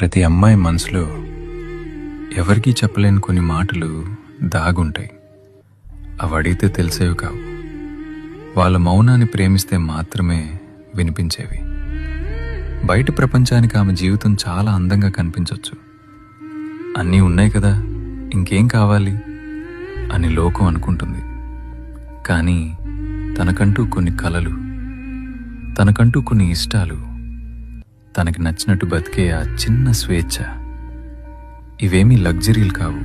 ప్రతి అమ్మాయి మనసులో ఎవరికీ చెప్పలేని కొన్ని మాటలు దాగుంటాయి. అవి అడిగితే తెలిసేవి కావు. వాళ్ళ మౌనాన్ని ప్రేమిస్తే మాత్రమే వినిపించేవి. బయట ప్రపంచానికి ఆమె జీవితం చాలా అందంగా కనిపించవచ్చు. అన్నీ ఉన్నాయి కదా, ఇంకేం కావాలి అని లోకం అనుకుంటుంది. కానీ తనకంటూ కొన్ని కలలు, తనకంటూ కొన్ని ఇష్టాలు, తనకి నచ్చినట్టు బతికే ఆ చిన్న స్వేచ్ఛ, ఇవేమీ లగ్జరీలు కావు.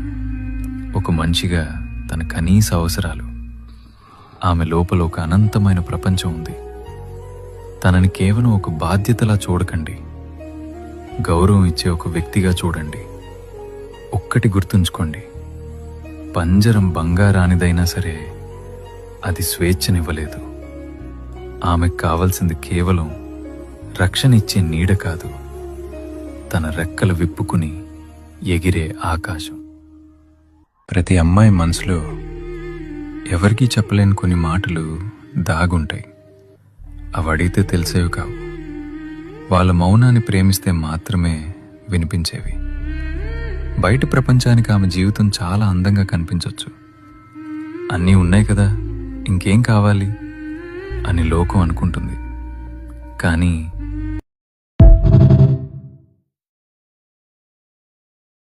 ఒక మనిషిగా తన కనీస అవసరాలు. ఆమె లోపల ఒక అనంతమైన ప్రపంచం ఉంది. తనని కేవలం ఒక బాధ్యతలా చూడకండి, గౌరవం ఇచ్చే ఒక వ్యక్తిగా చూడండి. ఒక్కటి గుర్తుంచుకోండి, పంజరం బంగారానిదైనా సరే అది స్వేచ్ఛనివ్వలేదు. ఆమెకు కావలసింది కేవలం రక్షణ ఇచ్చే నీడ కాదు, తన రెక్కలు విప్పుకుని ఎగిరే ఆకాశం. ప్రతి అమ్మాయి మనసులో ఎవరికీ చెప్పలేని కొన్ని మాటలు దాగుంటాయి. అవి అడిగితే తెలిసేవి కావు. వాళ్ళ మౌనాన్ని ప్రేమిస్తే మాత్రమే వినిపించేవి. బయట ప్రపంచానికి ఆమె జీవితం చాలా అందంగా కనిపించవచ్చు. అన్నీ ఉన్నాయి కదా, ఇంకేం కావాలి అని లోకం అనుకుంటుంది. కానీ